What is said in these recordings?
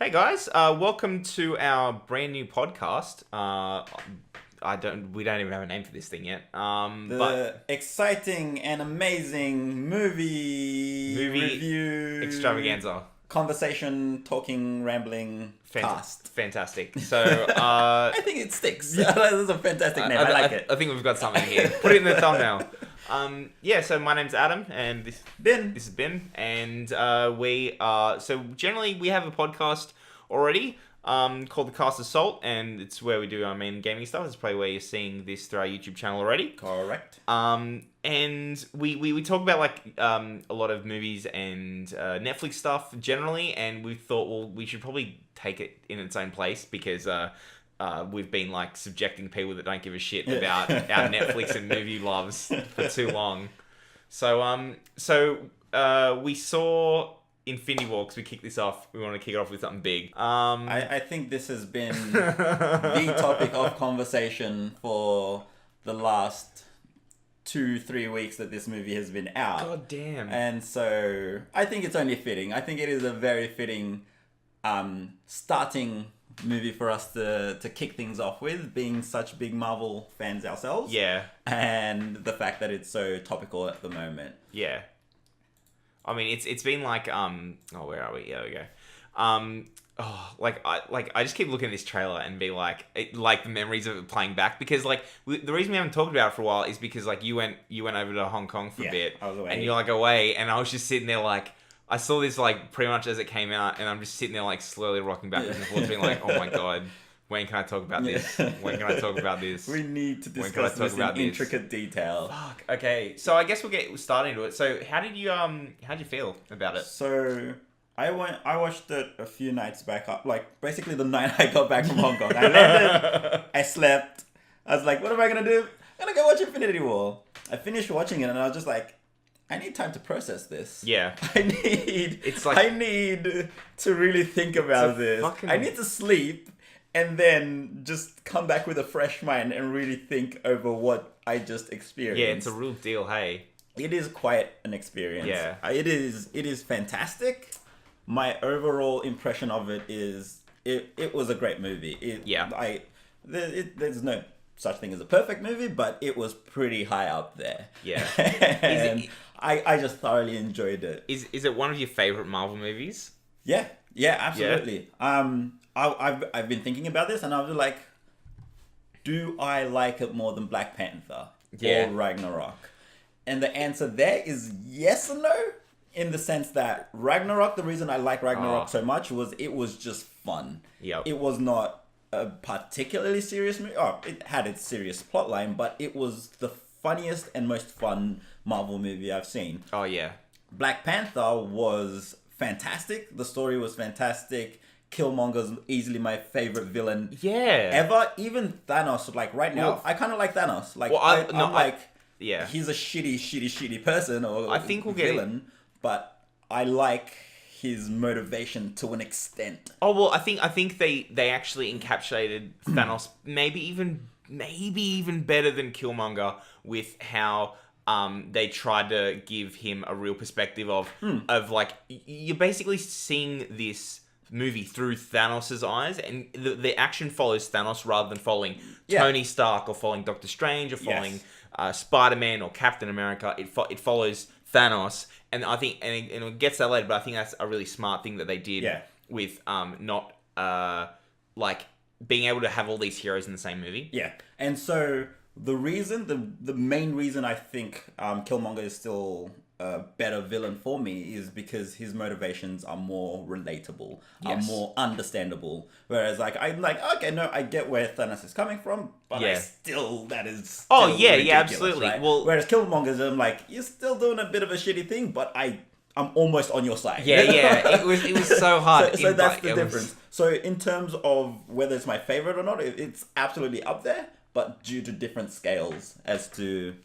Hey guys, welcome to our brand new podcast. We don't even have a name for this thing yet. But Exciting and amazing movie review extravaganza, conversation, talking, rambling cast. Fantastic. So I think it sticks. That is a fantastic name. I like it. I think we've got something here. Put it in the thumbnail. So my name's Adam, and this is Ben, and generally we have a podcast already called The Cast of Salt, and it's where we do our main gaming stuff. It's probably where you're seeing this through our YouTube channel already. Correct. And we talk about a lot of movies and Netflix stuff generally, and we thought, well, we should probably take it in its own place because we've been subjecting people that don't give a shit about our Netflix and movie loves for too long. So we saw Infinity War because we kicked this off. We want to kick it off with something big. I think this has been the topic of conversation for the last 2-3 weeks that this movie has been out. God damn. And so I think it's only fitting. I think it is a very fitting starting movie for us to kick things off with, being such big Marvel fans ourselves. Yeah. And the fact that it's so topical at the moment. Yeah. I mean, it's been where are we? Yeah, we go. I just keep looking at this trailer and be the memories of it playing back, because the reason we haven't talked about it for a while is because you went over to Hong Kong for a bit, I was away. and you're away, and I was just sitting there I saw this pretty much as it came out, and I'm just sitting there slowly rocking backwards and forth, being oh my god. When can I talk about this? When can I talk about this? We need to discuss this in intricate detail. Fuck. Okay. So I guess we'll get started into it. So how'd you feel about it? So I watched it a few nights back up, basically the night I got back from Hong Kong. I landed, I slept. I was what am I gonna do? I'm gonna go watch Infinity War. I finished watching it and I was just I need time to process this. Yeah. I need to really think about this. I need to sleep. And then just come back with a fresh mind and really think over what I just experienced. Yeah, it's a real deal, hey. It is quite an experience. Yeah. It is fantastic. My overall impression of it is it was a great movie. There's no such thing as a perfect movie, but it was pretty high up there. Yeah. And I just thoroughly enjoyed it. Is it one of your favorite Marvel movies? Yeah, absolutely. Yeah. I've been thinking about this, and I was do I like it more than Black Panther or Ragnarok? And the answer there is yes and no, in the sense that Ragnarok, the reason I like Ragnarok so much was it was just fun. Yep. It was not a particularly serious movie. Oh, it had its serious plotline, but it was the funniest and most fun Marvel movie I've seen. Oh, yeah. Black Panther was fantastic. The story was fantastic. Killmonger's easily my favorite villain ever. Even Thanos, right now, I kind of like Thanos. He's a shitty person or I think we'll villain, but I like his motivation to an extent. Oh well, I think they actually encapsulated Thanos maybe even better than Killmonger with how they tried to give him a real perspective of you're basically seeing this movie through Thanos' eyes, and the action follows Thanos rather than following Tony Stark or following Doctor Strange or following Spider-Man or Captain America. It follows Thanos, and I think and it gets that later, but I think that's a really smart thing that they did with not being able to have all these heroes in the same movie. Yeah, and so the main reason I think Killmonger is still a better villain for me is because his motivations are more relatable, are more understandable. Whereas okay, no, I get where Thanos is coming from, but that is still absolutely. Right? Well, whereas Killmonger's, I'm you're still doing a bit of a shitty thing, but I'm almost on your side. Yeah. It was so hard. So that's the difference. So in terms of whether it's my favorite or not, it's absolutely up there, but due to different scales as to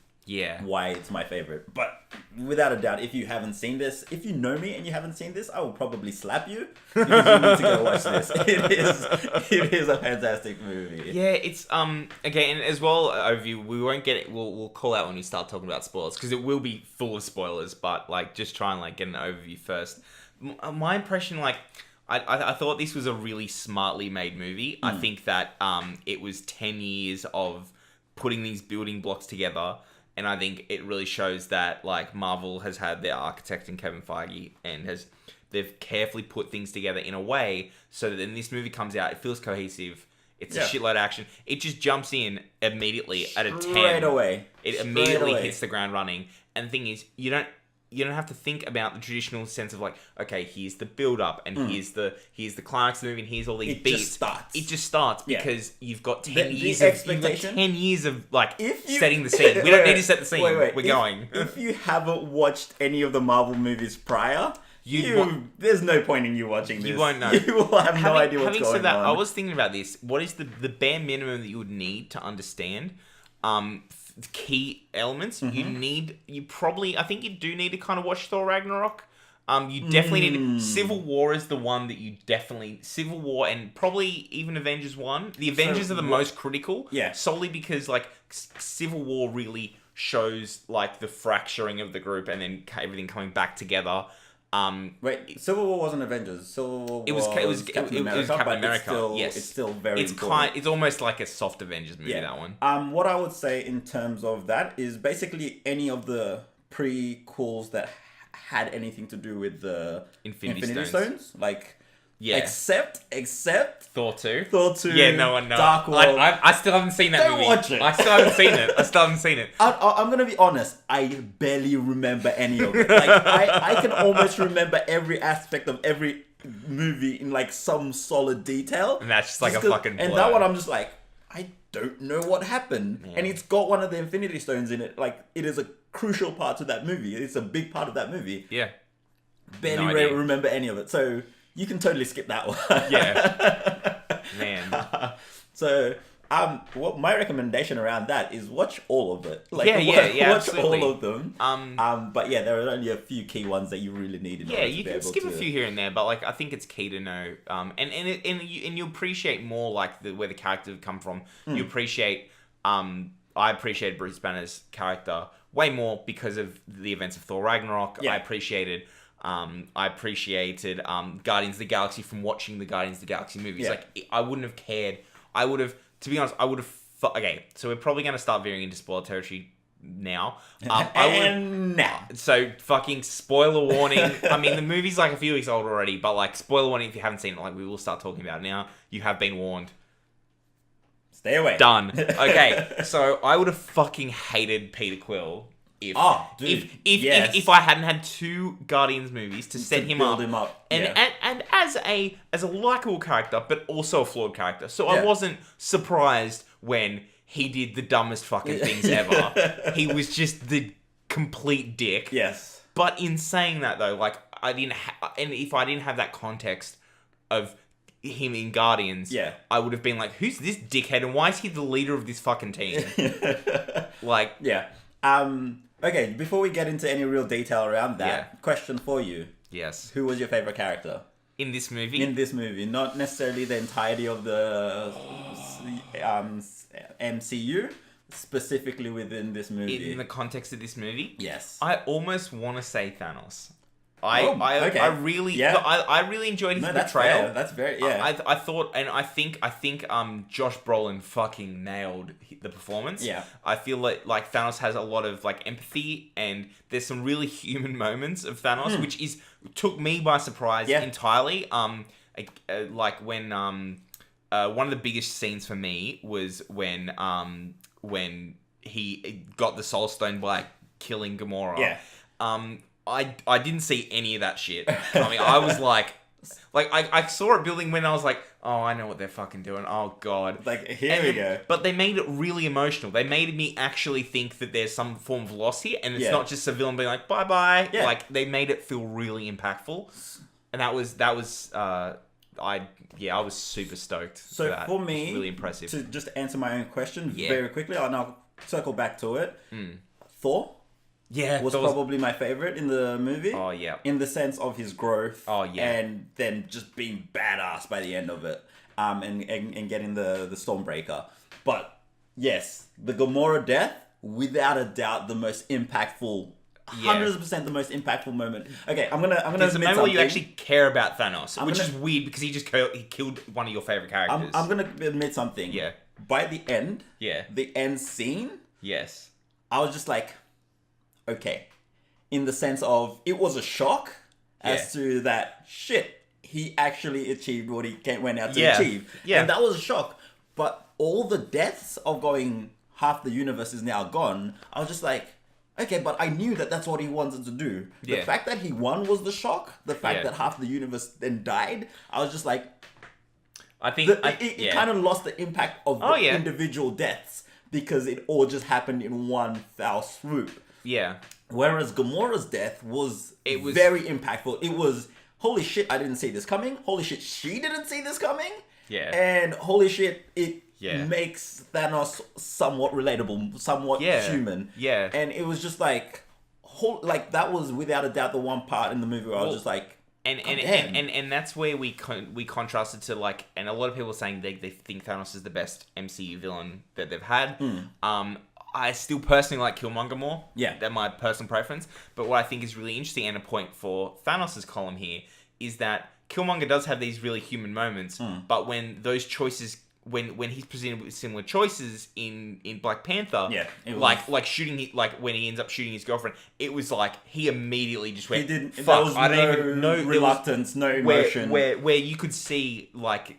why it's my favorite. But without a doubt, if you haven't seen this, if you know me and you haven't seen this, I will probably slap you because you need to go watch this. It is a fantastic movie. Yeah, it's okay, and as well overview, we won't get it. We'll call out when we start talking about spoilers because it will be full of spoilers. But just try and get an overview first. My impression, I thought this was a really smartly made movie. I think that it was 10 years of putting these building blocks together, and I think it really shows that like Marvel has had their architect in Kevin Feige, and they've carefully put things together in a way so that when this movie comes out, it feels cohesive. It's a shitload of action. It just jumps in immediately at a 10. Straight away. It immediately hits the ground running. And the thing is, you don't have to think about the traditional sense of like, okay, here's the build up, and here's the climax of the movie, and here's all these beats. It just starts because you've got 10 years of like setting the scene. We don't need to set the scene. We're going. If you haven't watched any of the Marvel movies prior, there's no point in you watching this. You won't know. You will have no idea what's going on. I was thinking about this. What is the bare minimum that you would need to understand key elements? I think you do need to kind of watch Thor Ragnarok. You definitely need Civil War is the one that you definitely Civil War, and probably even Avengers 1. The Avengers are the most critical. Yeah. Solely because like Civil War really shows like the fracturing of the group and then everything coming back together. Wait, Civil War wasn't Avengers. Civil War was Captain America. It's still very important. It's almost like a soft Avengers movie, that one. What I would say in terms of that is basically any of the prequels that had anything to do with the Infinity Stones. Like, except Thor 2. Yeah, no one knows. Dark World. I still haven't seen that movie. Watch it. I still haven't seen it. I'm gonna be honest. I barely remember any of it. Like, I can almost remember every aspect of every movie in like some solid detail. And that's just like a fucking blur. And that one, I'm just like, I don't know what happened. Yeah. And it's got one of the Infinity Stones in it. Like, it is a crucial part to that movie. It's a big part of that movie. Yeah. Barely remember any of it. So you can totally skip that one. Yeah. Man. So, what my recommendation around that is watch all of it. Like, watch absolutely. all of them. But yeah, there are only a few key ones that you really need. You can skip a few here and there, but like I think it's key to know. And you appreciate more like where the characters come from. You appreciate. I appreciated Bruce Banner's character way more because of the events of Thor Ragnarok. Yeah. I appreciated Guardians of the Galaxy from watching the Guardians of the Galaxy movies. Yeah. Like, I wouldn't have cared. To be honest, okay, so we're probably going to start veering into spoiler territory now. So, fucking spoiler warning. I mean, the movie's like a few weeks old already, but like, spoiler warning if you haven't seen it, like, we will start talking about it now. You have been warned. Stay away. Done. Okay, so I would have fucking hated Peter Quill if I hadn't had two Guardians movies to set him up, and as a likable character, but also a flawed character. So I wasn't surprised when he did the dumbest fucking things ever. He was just the complete dick. Yes. But in saying that though, like and if I didn't have that context of him in Guardians, I would have been like, who's this dickhead and why is he the leader of this fucking team? Like, okay, before we get into any real detail around that, question for you. Yes. Who was your favorite character? In this movie? In this movie. Not necessarily the entirety of the MCU, specifically within this movie. In the context of this movie? Yes. I almost want to say Thanos. I really enjoyed his portrayal. That's very I thought, and I think Josh Brolin fucking nailed the performance. Yeah. I feel like Thanos has a lot of like empathy, and there's some really human moments of Thanos, which took me by surprise entirely. Like when one of the biggest scenes for me was when he got the Soul Stone by killing Gamora. Yeah. I didn't see any of that shit coming. I was like I saw it building when I was like, oh, I know what they're fucking doing. Oh, God. Like, here we go. But they made it really emotional. They made me actually think that there's some form of loss here, and it's not just a villain being like, bye-bye. Yeah. Like, they made it feel really impactful. And I was super stoked. So for me, really impressive. To just answer my own question very quickly, and I'll circle back to it. Thor. Yeah, was probably my favorite in the movie. Oh, yeah. In the sense of his growth. Oh, yeah. And then just being badass by the end of it. And getting the Stormbreaker. But, yes, the Gamora death, without a doubt, the most impactful 100% the most impactful moment. Okay, I'm gonna There's a admit moment where you something. actually care about Thanos, which is weird because he killed one of your favorite characters. I'm gonna admit something. Yeah. By the end, Yeah. the end scene, Yes. I was just like, okay, in the sense of it was a shock as to that shit. He actually achieved what he went out to achieve, and that was a shock. But all the deaths of going, half the universe is now gone. I was just like, okay, but I knew that that's what he wanted to do. The fact that he won was the shock. The fact that half the universe then died, I was just like, I think it kind of lost the impact of the individual deaths because it all just happened in one foul swoop. Yeah. Whereas Gamora's death was very impactful. It was, holy shit, I didn't see this coming. Holy shit, she didn't see this coming. Yeah. And holy shit, it makes Thanos somewhat relatable, somewhat human. Yeah. And it was just like that was without a doubt the one part in the movie where I was just like, and that's where we contrasted to, like, and a lot of people are saying they think Thanos is the best MCU villain that they've had. I still personally like Killmonger more. Yeah. That's my personal preference. But what I think is really interesting, and a point for Thanos' column here, is that Killmonger does have these really human moments, but when those choices, when he's presented with similar choices in Black Panther, like shooting, like when he ends up shooting his girlfriend, it was like he immediately just went, he didn't. Fuck, there was I don't even know, reluctance, no emotion. Where you could see like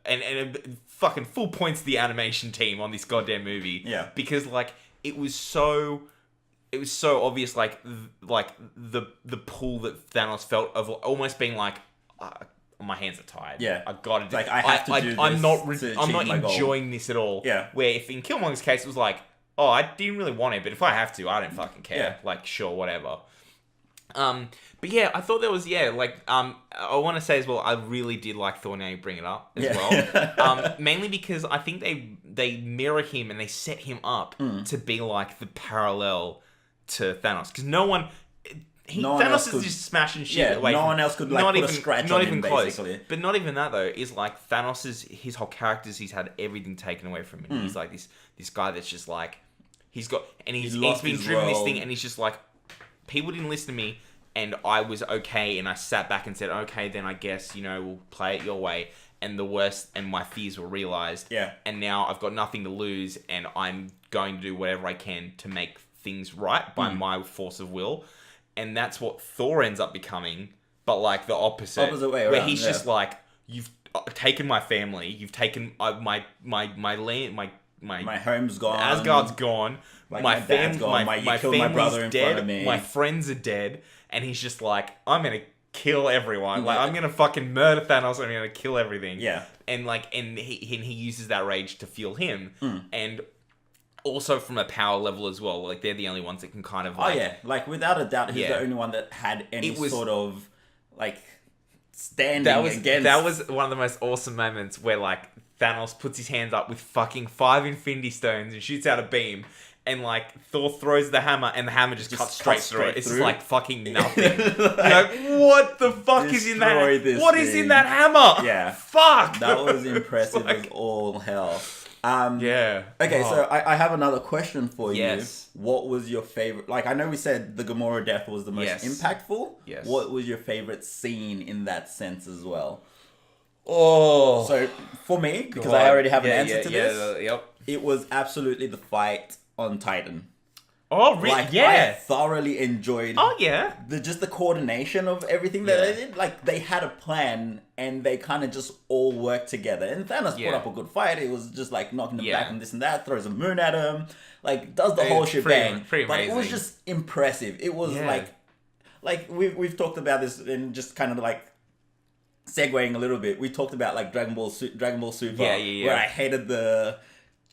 and fucking full points to the animation team on this goddamn movie. Yeah. Because like it was so obvious, like the pull that Thanos felt of almost being like, my hands are tired. Yeah. I gotta do. Like I have to do this. I'm not enjoying this at all. Yeah. Where if in Killmonger's case it was like, oh, I didn't really want it, but if I have to, I don't fucking care. Yeah. Like, sure, whatever. But yeah, I thought there was, I want to say as well, I really did like Thor, now you bring it up as well. Mainly because I think they mirror him and they set him up to be like the parallel to Thanos. Because Thanos is just smashing shit away. No one else could put a scratch on him, basically. But not even that though, is like Thanos his whole character, he's had everything taken away from him. He's like this guy that's just like, he's been driven this thing, and he's just like, people didn't listen to me, and I was okay, and I sat back and said, okay, then I guess, we'll play it your way. And the worst, and my fears were realized. Yeah. And now I've got nothing to lose, and I'm going to do whatever I can to make things right by my force of will. And that's what Thor ends up becoming, but like the opposite way around, where he's just like, you've taken my family, you've taken my land, my home's gone, Asgard's gone, like my dad's gone, my family's dead, my friends are dead, and he's just like, I'm gonna kill everyone, like I'm gonna fucking murder Thanos, I'm gonna kill everything, and he uses that rage to fuel him, and also from a power level as well, like they're the only ones that can kind of like, like without a doubt he's the only one that had any sort of like standing against. That was one of the most awesome moments where like Thanos puts his hands up with fucking 5 Infinity Stones and shoots out a beam, and like Thor throws the hammer and the hammer just cuts straight through it. It's like fucking nothing. like, what the fuck is in that? What is in that hammer? Yeah. Fuck. That was impressive as all hell. Okay, so I have another question for you. Yes. What was your favorite? Like, I know we said the Gamora death was the most impactful. Yes. What was your favorite scene in that sense as well? Oh. So, for me, because I already have an answer to this, yep. It was absolutely the fight on Titan. Oh, really? Like, I thoroughly enjoyed the coordination of everything that they did. Like, they had a plan, and they kind of just all worked together. And Thanos put up a good fight. It was just, like, knocking him back and this and that, throws a moon at him, like, does the whole shebang. But it was just impressive. It was, like we've talked about this and just kind of, like, segueing a little bit. We talked about, like, Dragon Ball Super, where I hated the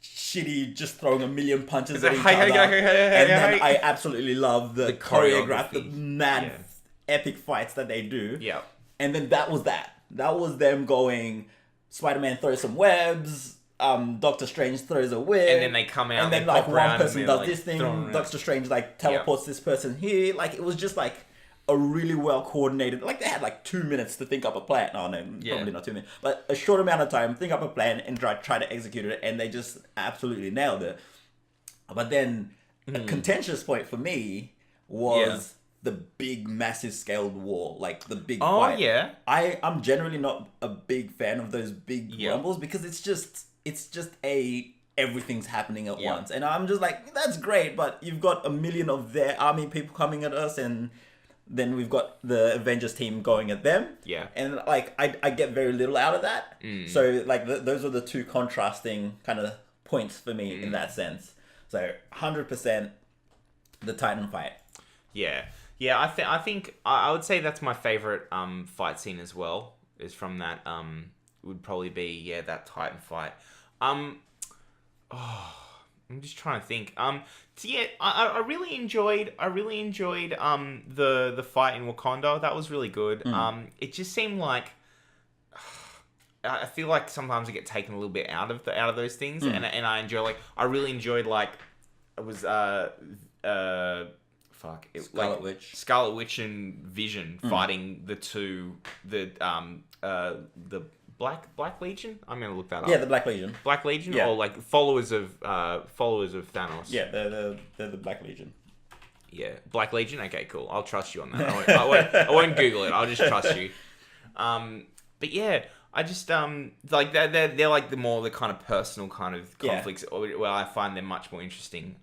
shitty just throwing a million punches at each other, and then I absolutely love the choreographed, the mad epic fights that they do. And then that was them going, Spider-Man throws some webs, Doctor Strange throws a whip, and then they come out, and then like one person does this thing, Doctor Strange like teleports this person here. Like, it was just like a really well coordinated, like they had like 2 minutes to think up a plan. Oh no, probably not 2 minutes, but a short amount of time, think up a plan and try to execute it, and they just absolutely nailed it. But then a contentious point for me was the big, massive scaled war, like the big Oh, fight. yeah. I'm generally not a big fan of those big rumbles because it's just everything's happening at once, and I'm just like, that's great, but you've got a million of their army people coming at us, and then we've got the Avengers team going at them. Yeah. And like I get very little out of that. So like those are the two contrasting kind of points for me in that sense. So 100% the Titan fight. Yeah. Yeah, I think I would say that's my favorite fight scene as well. Is from that would probably be that Titan fight. I'm just trying to think. So yeah, I really enjoyed the fight in Wakanda. That was really good. It just seemed like I feel like sometimes I get taken a little bit out of those things, and I enjoy I really enjoyed it was Scarlet Witch and Vision fighting the Black Legion. I'm gonna look that up. Yeah, the Black Legion. Black Legion, or like followers of Thanos. Yeah, they're the Black Legion. Yeah, Black Legion. Okay, cool. I'll trust you on that. I won't Google it. I'll just trust you. But yeah, I just like they're like the kind of personal kind of conflicts where I find them much more interesting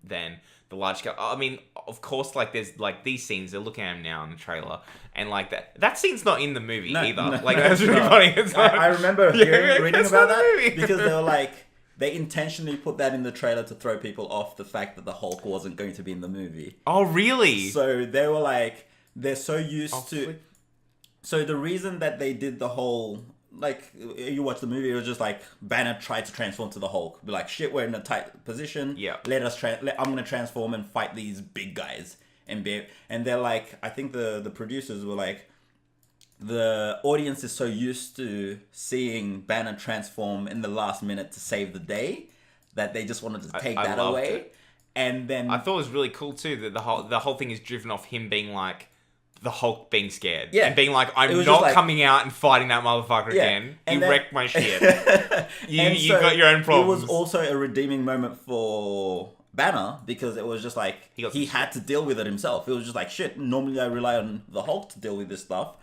than the large scale. I mean, of course, like there's like these scenes. They're looking at them now in the trailer, and like that scene's not in the movie either. Like that's really funny. It's I remember reading about that because they were like they intentionally put that in the trailer to throw people off the fact that the Hulk wasn't going to be in the movie. Oh, really? So they were like they're so used to. So the reason that they did the whole like you watch the movie, it was just like Banner tried to transform to the Hulk, be like, shit, we're in a tight position. Yeah, I'm gonna transform and fight these big guys and they're like, I think the producers were like, the audience is so used to seeing Banner transform in the last minute to save the day that they just wanted to take that away. It. And then I thought it was really cool too that the whole thing is driven off him being like. The Hulk being scared. Yeah. And being like, I'm not coming out and fighting that motherfucker again. And you wrecked my shit. you got your own problems. It was also a redeeming moment for Banner because it was just like, he had to deal with it himself. It was just like, shit, normally I rely on the Hulk to deal with this stuff.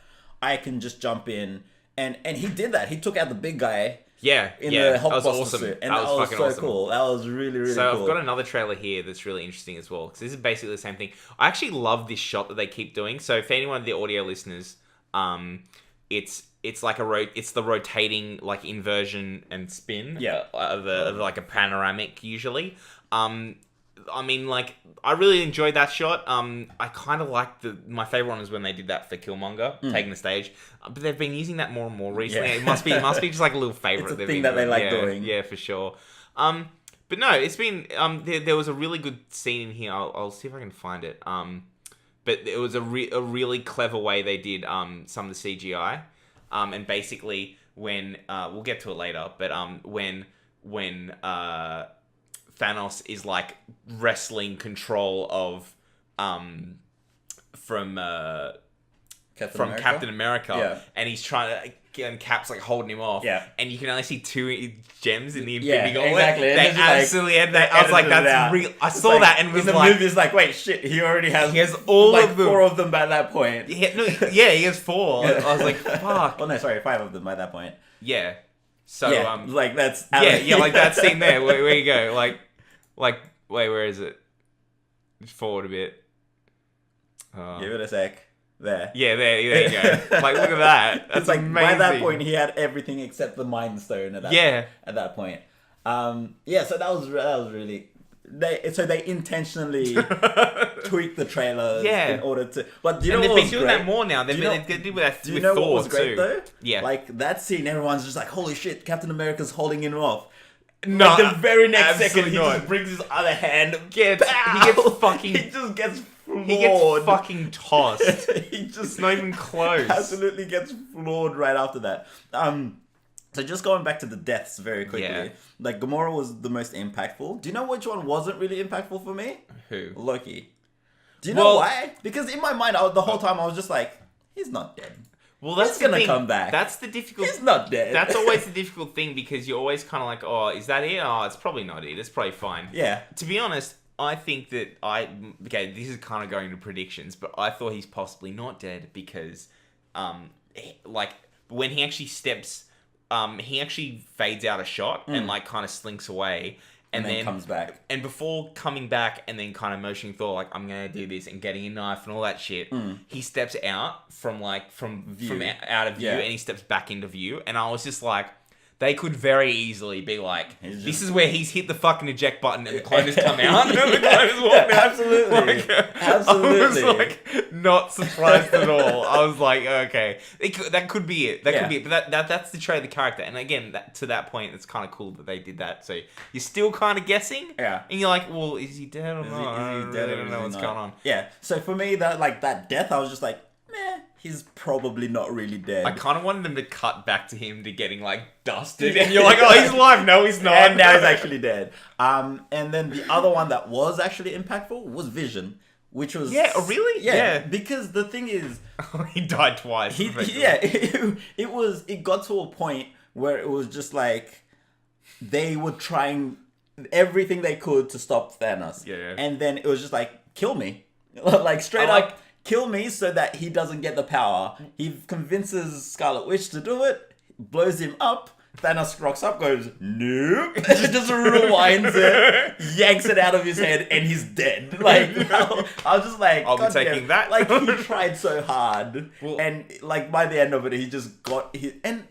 I can just jump in. And he did that. He took out the big guy. In the Hulk Buster suit. And that was so awesome. Cool. That was really, really cool. So I've got another trailer here that's really interesting as well. Because this is basically the same thing. I actually love this shot that they keep doing. So for anyone of the audio listeners, it's like it's the rotating like inversion and spin of like a panoramic usually. I mean, like, I really enjoyed that shot. I kind of like my favorite one is when they did that for Killmonger, taking the stage. But they've been using that more and more recently. Yeah. It must be just like a little favorite. It's a thing that they like doing. Yeah, for sure. But no, it's been there was a really good scene in here. I'll see if I can find it. But it was a really clever way they did some of the CGI. And basically when we'll get to it later, but when Thanos is like wrestling control of from Captain America, and he's trying to, and Cap's like holding him off, and you can only see 2 gems in the Infinity Gauntlet. Exactly. They absolutely had that. I was like, that's real. I saw like, that and was like, the movie's like, wait, shit, he already has. He has all like of them. 4 of them by that point. He has 4. I was like, fuck. Oh no, sorry, 5 of them by that point. Yeah. So like that's like that scene there. Where you go, like wait, where is it? Just forward a bit. Give it a sec. There. Yeah, there you go. Like, look at that. That's it's like amazing. By that point, he had everything except the Mind Stone. At that point. So that was really. They intentionally tweaked the trailers in order to. But do you know what was great? They've been doing that more now. They did with do you know Thor what was great too. Though? Yeah. Like that scene, everyone's just like, "Holy shit, Captain America's holding him off." No, like the very next second, he not. just brings his other hand. He gets fucking. He just gets floored. He gets fucking tossed. He just it's not even close. Absolutely gets floored right after that. So just going back to the deaths very quickly. Like Gamora was the most impactful. Do you know which one wasn't really impactful for me? Who? Loki. Do you know why? Because in my mind, the whole time I was just like, he's not dead. Well, that's he's gonna come back. That's the difficult. He's not dead. That's always the difficult thing because you're always kind of like, oh, is that it? Oh, it's probably not it. It's probably fine. Yeah. To be honest, I think that this is kind of going to predictions, but I thought he's possibly not dead because, when he actually steps, he actually fades out a shot and like kind of slinks away. And then comes back. And before coming back and then kind of motioning Thor, like, I'm going to do this and getting a knife and all that shit, he steps out from out of view and he steps back into view. And I was just like, they could very easily be like, this is where he's hit the fucking eject button and the clone has come out. And the clone has walked out. Absolutely. Absolutely. I was like, not surprised at all. I was like, okay. That could be it. That could be it. But that's the trait of the character. And again, to that point, it's kind of cool that they did that. So you're still kind of guessing. Yeah. And you're like, well, is he dead or not? I don't know what's going on. Yeah. So for me, that death, I was just like, meh. He's probably not really dead. I kind of wanted them to cut back to him to getting like dusted, and you're like, "Oh, he's alive." No, he's not. And now he's actually dead. And then the other one that was actually impactful was Vision, which was really? Yeah. Because the thing is, he died twice. It got to a point where it was just like they were trying everything they could to stop Thanos. Yeah. And then it was just like, kill me, like straight up. Kill me so that he doesn't get the power. He convinces Scarlet Witch to do it, blows him up. Thanos rocks up, goes, nope. Just rewinds it, yanks it out of his head, and he's dead. Like, I was just like, I'll be taking that. Like, he tried so hard. And, like, by the end of it, he just got his... And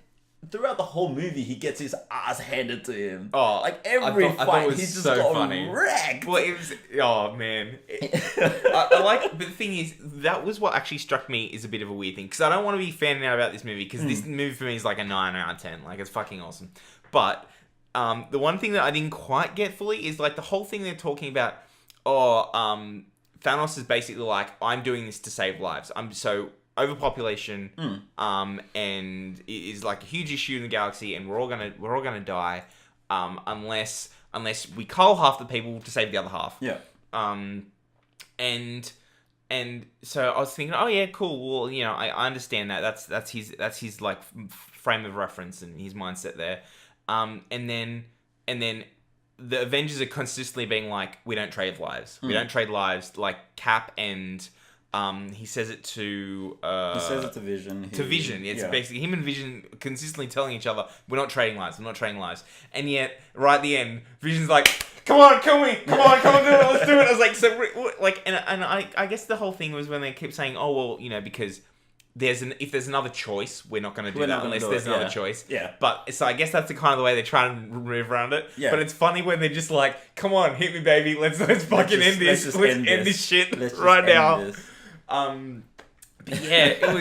throughout the whole movie, he gets his ass handed to him. Oh, like every fight, he's just so got funny. wrecked. Well, it was. Oh man, I like. But the thing is, that was what actually struck me is a bit of a weird thing because I don't want to be fanning out about this movie because this movie for me is like a 9 out of 10. Like it's fucking awesome. But the one thing that I didn't quite get fully is like the whole thing they're talking about. Thanos is basically like, I'm doing this to save lives. Overpopulation and it is like a huge issue in the galaxy and we're all gonna die unless we cull half the people to save the other half. And so I was thinking, oh yeah, cool, well, I understand that that's his like frame of reference and his mindset there. And then the Avengers are consistently being like, we don't trade lives. We don't trade lives. Like Cap and he says it to... he says it to Vision. Vision. It's basically him and Vision consistently telling each other, we're not trading lives. And yet, right at the end, Vision's like, come on, kill me. Come on, do it. Let's do it. I was like, and I guess the whole thing was when they kept saying, oh, well, because if there's another choice, we're not going to do that unless there's another choice. Yeah. But so I guess that's the kind of the way they try and move around it. Yeah. But it's funny when they're just like, come on, hit me, baby. Let's fucking end this. Let's end this shit right now. But yeah, it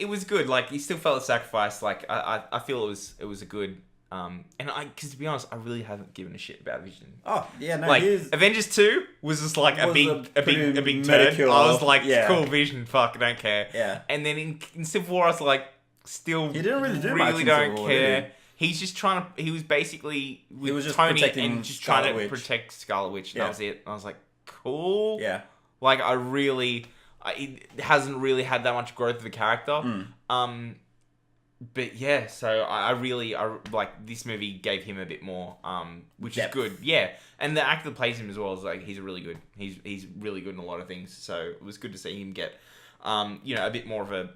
was good. Like you still felt a sacrifice. Like I feel it was a good. Because to be honest, I really haven't given a shit about Vision. Oh yeah, no. Like Avengers 2 was just like a big turn. I was like, cool, Vision, fuck, I don't care. Yeah. And then in Civil War, I was like, still, he didn't really do really much don't Civil War, care. He's just trying to. He was basically with just Tony protecting and just Scarlet trying to Witch. protect Scarlet Witch. And that was it. I was like, cool. Yeah. Like it hasn't really had that much growth of a character. But yeah, so I really like this movie gave him a bit more, which depth. is good. Yeah, and the actor that plays him as well is like he's really good. He's really good in a lot of things. So it was good to see him get, a bit more of a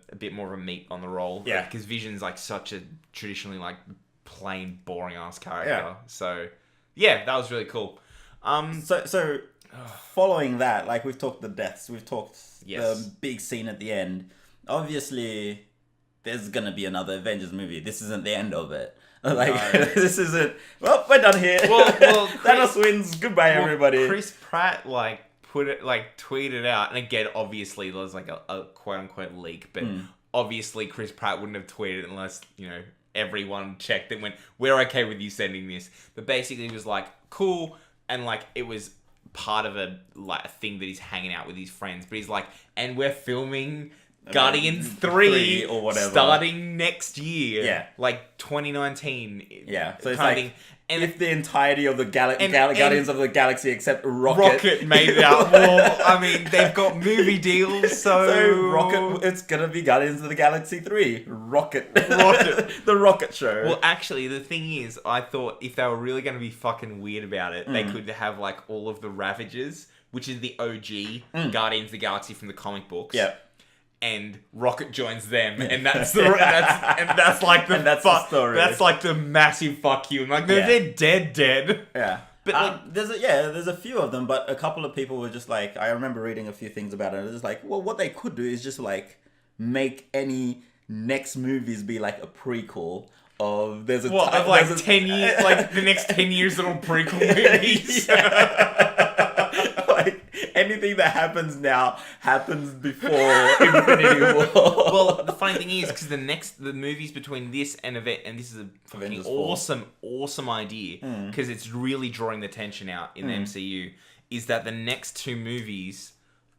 meat on the role. Yeah, because Vision's like such a traditionally like plain boring ass character. Yeah. So yeah, that was really cool. So following that, like we've talked the deaths, we've talked Yes. the big scene at the end. Obviously, there's gonna be another Avengers movie. This isn't the end of it. Like this isn't. Well, we're done here. Well, Thanos wins. Goodbye, everybody. Chris Pratt tweeted out, and again, obviously there was like a quote unquote leak, but obviously Chris Pratt wouldn't have tweeted unless everyone checked and went, "We're okay with you sending this." But basically, it was like cool, and like it was part of a thing that he's hanging out with his friends. But he's like, and we're filming Guardians 3 or whatever starting next year. Yeah. Like 2019. Yeah. So it's kind like... of thing. if the entirety of the Guardians of the Galaxy except Rocket made it out. Well, I mean, they've got movie deals, so Rocket, it's gonna be Guardians of the Galaxy 3. Rocket, the Rocket show. Well, actually, the thing is, I thought if they were really going to be fucking weird about it, they could have like all of the Ravagers, which is the OG Guardians of the Galaxy from the comic books. Yeah. And Rocket joins them, and that's the the story. That's like the massive fuck you. And like, no, they're dead. Yeah. But there's a few of them, but a couple of people were just like, I remember reading a few things about it, and it's just like, well, what they could do is just like make any next movies be like a prequel of there's a of like 10 years, like the next 10 years little prequel movies. Like anything that happens now happens before Infinity War. Well, the funny thing is, because the movies between this and this is a fucking awesome idea, because it's really drawing the tension out in the MCU, is that the next two movies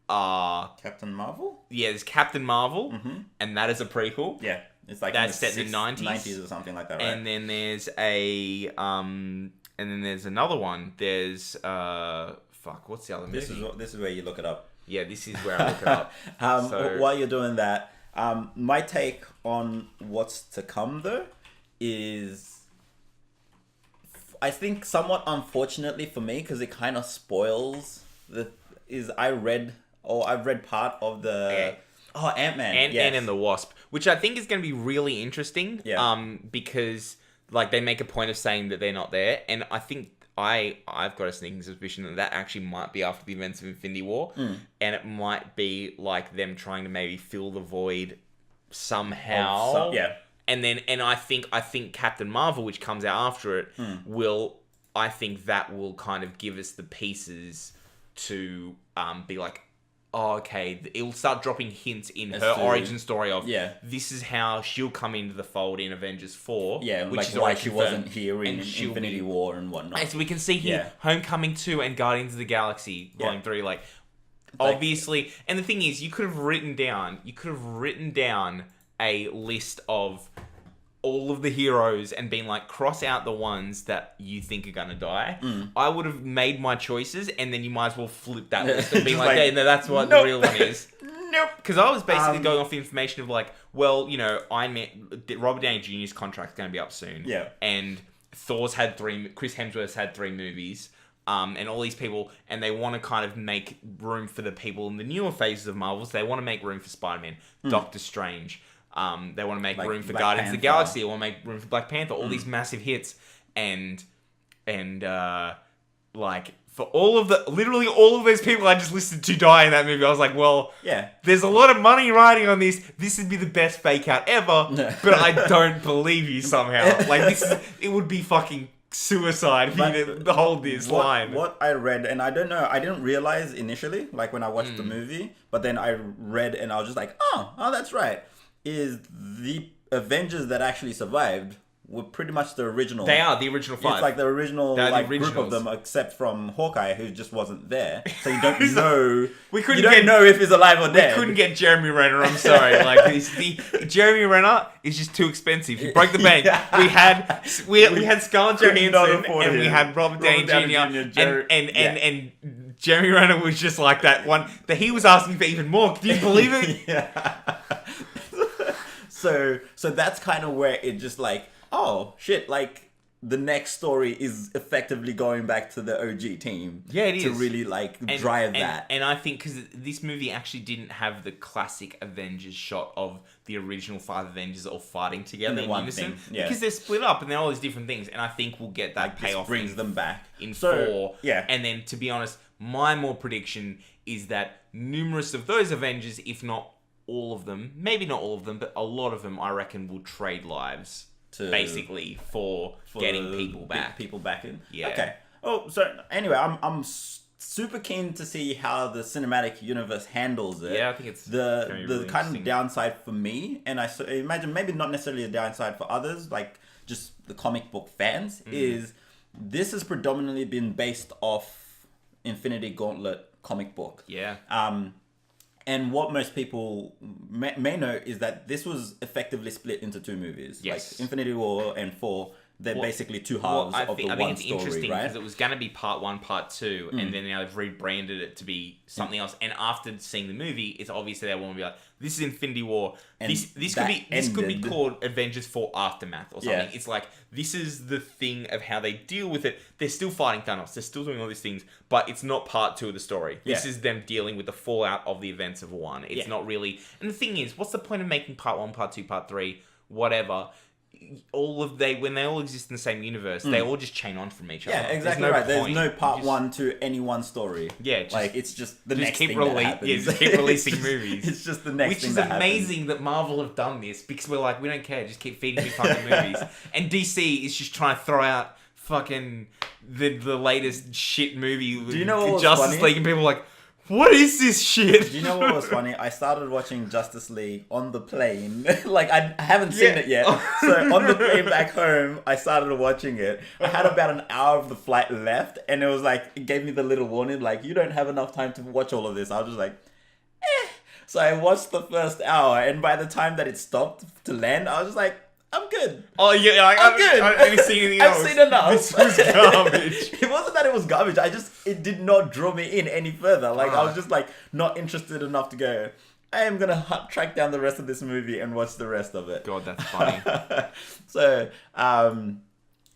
are Captain Marvel? Yeah, there's Captain Marvel, and that is a prequel. Yeah. It's like that's set in the 90s or something like that, right? And then there's there's another one. There's what's the other movie? This is where you look it up. Yeah, this is where I look it up. While you're doing that, my take on what's to come though is, I think somewhat unfortunately for me, because it kind of spoils I've read part of the Ant-Man. Ant-Man and the Wasp, which I think is going to be really interesting. Yeah. Because like they make a point of saying that they're not there, and I think I've got a sneaking suspicion that actually might be after the events of Infinity War, and it might be like them trying to maybe fill the void somehow. And I think Captain Marvel, which comes out after it, will kind of give us the pieces to be like, oh, okay, it'll start dropping hints in her origin story of this is how she'll come into the fold in Avengers 4. Yeah, which like is why she wasn't here in Infinity War and whatnot. And so we can see here Homecoming 2 and Guardians of the Galaxy going through, like, obviously. And the thing is, you could have written down a list of all of the heroes and been like, cross out the ones that you think are gonna die. I would have made my choices, and then you might as well flip that list and be like, hey, no, that's what the real one is. Nope. Because I was basically going off the information of like, well, you know, Robert Downey Jr.'s contract's going to be up soon. Yeah. And Chris Hemsworth's had 3 movies. And all these people, and they want to kind of make room for the people in the newer phases of Marvels. They want to make room for Spider-Man, Doctor Strange. They want to make room for Guardians of the Galaxy. They want to make room for Black Panther. All these massive hits, and like for literally all of those people I just listed to die in that movie, I was like, well, there's a lot of money riding on this. This would be the best fake out ever, but I don't believe you somehow. Like it would be fucking suicide for you to hold this line. What I read, and I don't know, I didn't realize initially, like when I watched the movie, but then I read and I was just like, oh, that's right. Is the Avengers that actually survived were pretty much the original. They are the original 5. It's like the original group of them, except from Hawkeye, who just wasn't there. So you don't know. You don't know if he's alive or dead. We couldn't get Jeremy Renner. I'm sorry. Like Jeremy Renner is just too expensive. He broke the bank. We had Scarlett Johansson and we had Robert Downey Jr. and Jeremy Renner was just like that one that he was asking for even more. Can you believe it? So that's kind of where it just like, oh shit, like the next story is effectively going back to the OG team. Yeah, it is. To really drive that. And I think because this movie actually didn't have the classic Avengers shot of the original 5 Avengers all fighting together in unison. Because they're split up and they're all these different things. And I think we'll get that payoff. Brings them back. In 4. Yeah. And then, to be honest, my more prediction is that numerous of those Avengers, if not all of them, maybe not all of them, but a lot of them, I reckon, will trade lives basically for getting people back in. Yeah. Okay. Oh, so anyway, I'm super keen to see how the cinematic universe handles it. Yeah, I think it's the really kind of downside for me, and I imagine maybe not necessarily a downside for others, like just the comic book fans, is this has predominantly been based off Infinity Gauntlet comic book. Yeah. And what most people may know is that this was effectively split into 2 movies. Yes. Like Infinity War and 4 they're basically two halves of the one story, right? I think it's interesting because it was going to be part 1, part 2, and then now they've rebranded it to be something else. And after seeing the movie, it's obviously they want to be like, this is Infinity War. And this could be called Avengers 4 Aftermath or something. It's like, this is the thing of how they deal with it. They're still fighting Thanos. They're still doing all these things, but it's not part 2 of the story. This is them dealing with the fallout of the events of 1. It's not really... And the thing is, what's the point of making part 1, part 2, part 3, whatever... when they all exist in the same universe, they all just chain on from each other. Yeah, exactly right. There's no part 1 to any one story. Yeah, it's just the next thing that happens. Yeah, just keep releasing movies. It's just the next thing that happens. Which is amazing that Marvel have done this, because we're like, we don't care, just keep feeding me fucking movies. And DC is just trying to throw out fucking the latest shit movie with Justice League, and people are like, what is this shit? Do you know what was funny? I started watching Justice League on the plane. I haven't seen it yet. So on the plane back home, I started watching it. I had about an hour of the flight left, and it gave me the little warning, like, you don't have enough time to watch all of this. I was just like, eh. So I watched the first hour, and by the time that it stopped to land, I was just like, I'm good. Oh yeah, I'm good. I haven't seen anything else. I've seen enough. This was garbage. It wasn't that it was garbage. It did not draw me in any further. I was just not interested enough to go, I am gonna track down the rest of this movie and watch the rest of it. God, that's funny. So,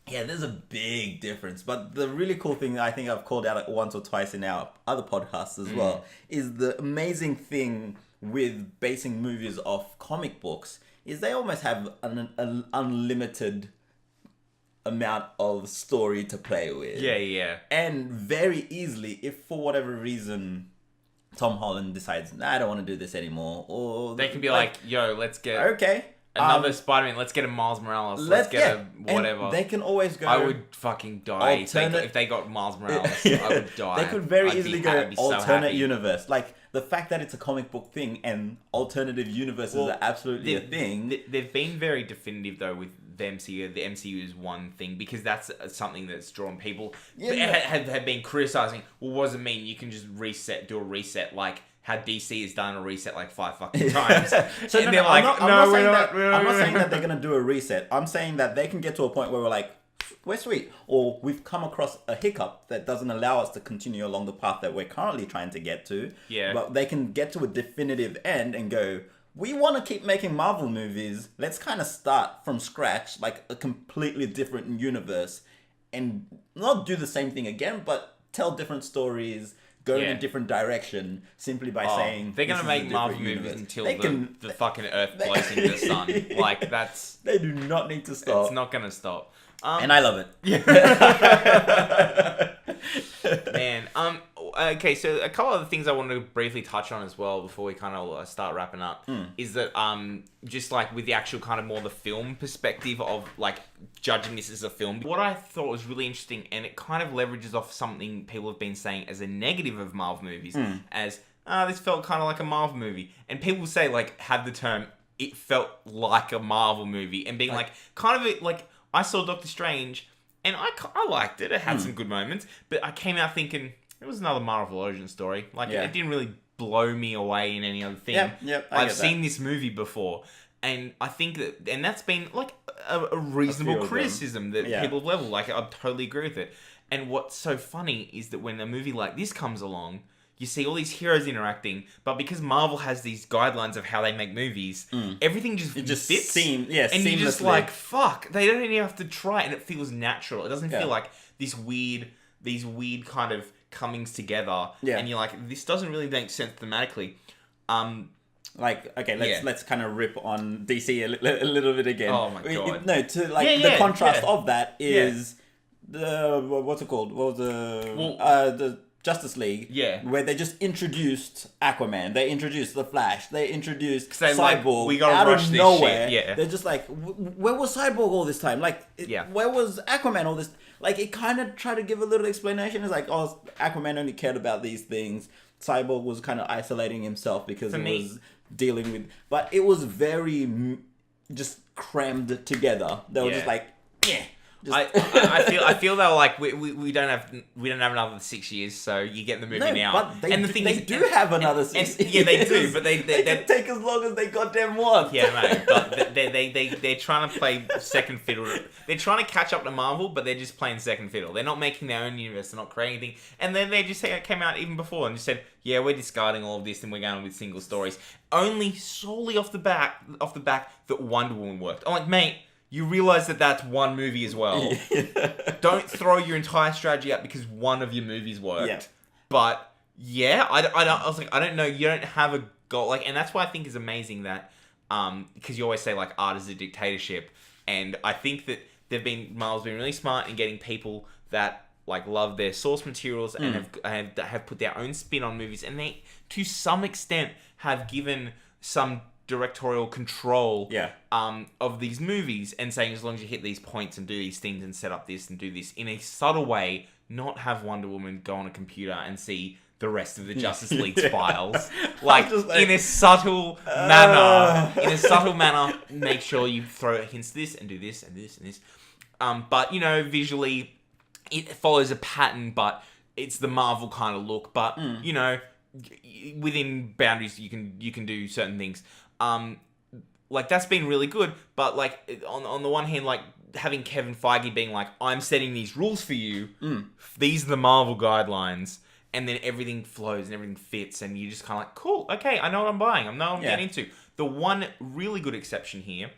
there's a big difference. But the really cool thing I think I've called out once or twice in our other podcasts as well is the amazing thing with basing movies off comic books is they almost have an unlimited amount of story to play with. Yeah. And very easily, if for whatever reason Tom Holland decides, I don't want to do this anymore, or... They can be like, yo, let's get... Okay. Another Spider-Man, let's get a Miles Morales, let's get a whatever. And they can always go... I would fucking die if they got Miles Morales. I would die. They could very easily go alternate universe. The fact that it's a comic book thing and alternative universes are absolutely a thing. They've been very definitive, though, with the MCU. The MCU is one thing, because that's something that's drawn people. Have been criticizing, well, what does it mean? You can just do a reset, like how DC has done a reset 5 fucking times. So and I'm not saying that they're going to do a reset. I'm saying that they can get to a point where we're like, we're sweet, or we've come across a hiccup that doesn't allow us to continue along the path that we're currently trying to get to. Yeah. But they can get to a definitive end and go, we want to keep making Marvel movies. Let's kind of start from scratch, a completely different universe, and not do the same thing again, but tell different stories, go in a different direction, simply by saying they're gonna make Marvel movies until the fucking Earth blows into the sun. They do not need to stop. It's not gonna stop. And I love it. Man. Okay, so a couple of things I wanted to briefly touch on as well before we kind of start wrapping up is that just with the actual kind of more the film perspective of judging this as a film, what I thought was really interesting, and it kind of leverages off something people have been saying as a negative of Marvel movies, as this felt kind of like a Marvel movie, and people say have the term it felt like a Marvel movie, and being I saw Doctor Strange, and I liked it. It had some good moments, but I came out thinking it was another Marvel origin story. It didn't really blow me away in any other thing. I've seen this movie before, and I think that's been a reasonable criticism that people have leveled. I totally agree with it. And what's so funny is that when a movie like this comes along, you see all these heroes interacting, but because Marvel has these guidelines of how they make movies, everything just fits. And you're just fuck, they don't even have to try, and it feels natural. It doesn't feel like these weird kind of comings together. And you're like, this doesn't really make sense thematically. Let's kind of rip on DC a little bit again. Oh my god. The contrast of that is the what's it called? What was the Justice League, where they just introduced Aquaman, they introduced the Flash, they introduced Cyborg we gotta out rush of this nowhere. Shit. They're just where was Cyborg all this time? Where was Aquaman all this? It kind of tried to give a little explanation. It's Aquaman only cared about these things. Cyborg was kind of isolating himself because was dealing with, but it was very just crammed together. They were just I feel though like we don't have another 6 years, so you get the movie now. But they do have another 6 years. Yeah, they do, but they can take as long as they goddamn want. Yeah, mate. But they're trying to play second fiddle. They're trying to catch up to Marvel, but they're just playing second fiddle. They're not making their own universe. They're not creating anything. And then they just came out even before and just said, yeah, we're discarding all of this and we're going with single stories. Only solely off the back that Wonder Woman worked. I'm like, mate. You realize that that's one movie as well. Don't throw your entire strategy out because one of your movies worked. Yeah. But yeah, I was like, I don't know. You don't have a goal, like, and that's why I think is amazing that, because you always say like art is a dictatorship, and I think that Marvel's been really smart in getting people that like love their source materials and have put their own spin on movies, and they to some extent have given some directorial control of these movies and saying as long as you hit these points and do these things and set up this and do this in a subtle way, not have Wonder Woman go on a computer and see the rest of the Justice League's files. Like in a subtle manner, make sure you throw hints to this and do this and this and this. But you know, visually it follows a pattern, but it's the Marvel kind of look. But you know, within boundaries you can do certain things. Like that's been really good, but like on the one hand, like having Kevin Feige being like, I'm setting these rules for you, these are the Marvel guidelines, and then everything flows and everything fits, and you're just kind of like, cool, okay, I know what I'm buying, I know what I'm getting into. The one really good exception here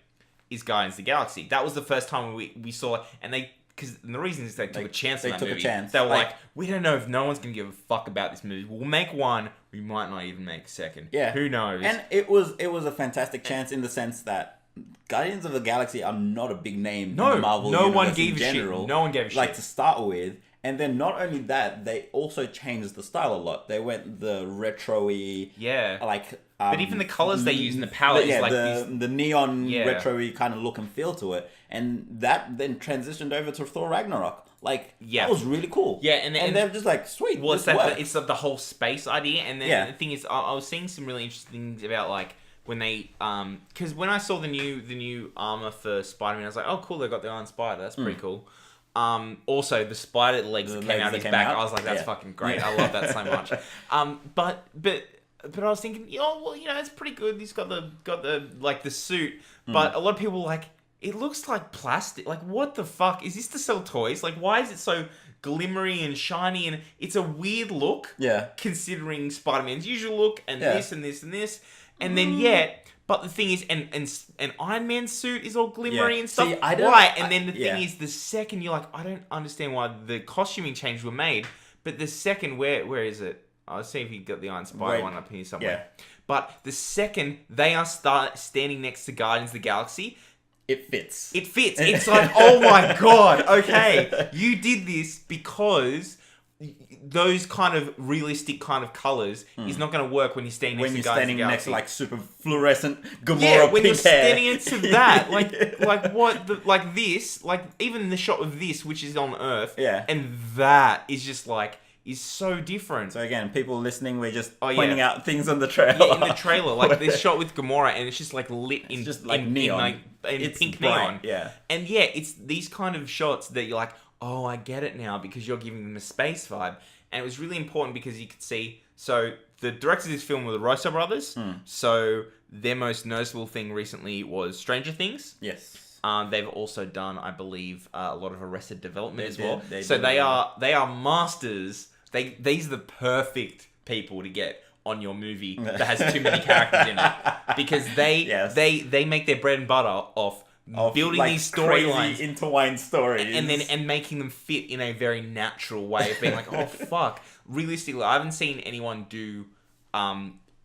is Guardians of the Galaxy. That was the first time we saw, and the reason is they took a chance on that movie. They were like, we don't know if no one's going to give a fuck about this movie. We'll make one. We might not even make a second. Yeah. Who knows? And it was a fantastic chance in the sense that Guardians of the Galaxy are not a big name in the Marvel universe in general. No one gave a shit. Like, to start with. And then not only that, they also changed the style a lot. They went the retro-y... Yeah. Like... but even the colours they use in the palette is like the neon retro-y kind of look and feel to it. And that then transitioned over to Thor Ragnarok. Like, that was really cool. Yeah, and they're just like, sweet, well, it's the whole space idea. And then the thing is, I was seeing some really interesting things about, like, when they... Because when I saw the new armour for Spider-Man, I was like, oh, cool, they got the Iron Spider. That's pretty cool. Also, the spider legs that came out of his back, I was like, that's fucking great. I love that so much. But I was thinking, oh, well, you know, it's pretty good. He's got the like the suit, but a lot of people were like, it looks like plastic. Like, what the fuck? Is this to sell toys? Like, why is it so glimmery and shiny? And it's a weird look. Yeah. Considering Spider-Man's usual look and this and this and this, and then but the thing is, and Iron Man's suit is all glimmery and stuff. See, why? And then the thing is, the second you're like, I don't understand why the costuming changes were made. But the second, where is it? I'll see if you got the Iron Spider one up here somewhere. Yeah. But the second they are standing next to Guardians of the Galaxy, it fits. It fits. It's like, oh my god, okay, you did this because those kind of realistic kind of colours is not going to work when you're standing next to Guardians of the Galaxy. Next to like super fluorescent Gamora when pink you're standing hair. next to that, like what, like this, like even the shot of this, which is on Earth, and that is just like. Is so different. So again, people listening, we're just pointing out things on the trailer. Yeah, in the trailer, like this shot with Gamora, and it's just like lit in just like neon, it's pink bright, neon. And it's these kind of shots that you're like, oh, I get it now because you're giving them a space vibe, and it was really important because you could see. So the directors of this film were the Russo brothers. So their most noticeable thing recently was Stranger Things. Yes. They've also done, I believe, a lot of Arrested Development as well. They are masters. These are the perfect people to get on your movie that has too many characters in it, because they make their bread and butter off building like these storylines, intertwined stories, and making them fit in a very natural way of being like, oh fuck. Realistically, I haven't seen anyone do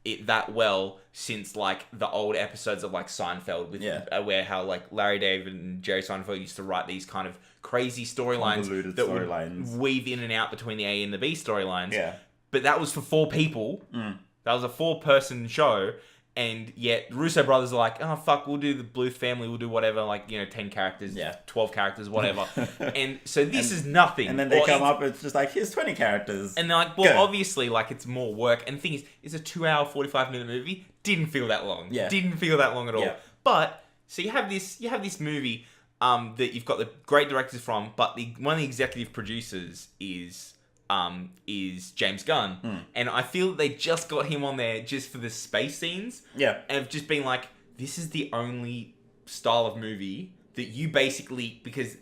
it that well since like the old episodes of like Seinfeld with where how like Larry David and Jerry Seinfeld used to write these kind of crazy storylines that would weave in and out between the A and the B storylines. Yeah. But that was for 4 people. That was a 4-person show. And yet, Russo brothers are like, oh, fuck, we'll do the Blue family, we'll do whatever, like, 10 characters, 12 characters, whatever. And so this is nothing. And then they come up, it's just like, here's 20 characters. And they're like, well, obviously, like, it's more work. And the thing is, it's a 2-hour, 45-minute movie. Didn't feel that long. Yeah. Didn't feel that long at all. Yeah. But, so you have this movie, that you've got the great directors from, but one of the executive producers is James Gunn. And I feel that they just got him on there just for the space scenes. Yeah. And have just been like, this is the only style of movie that you basically, because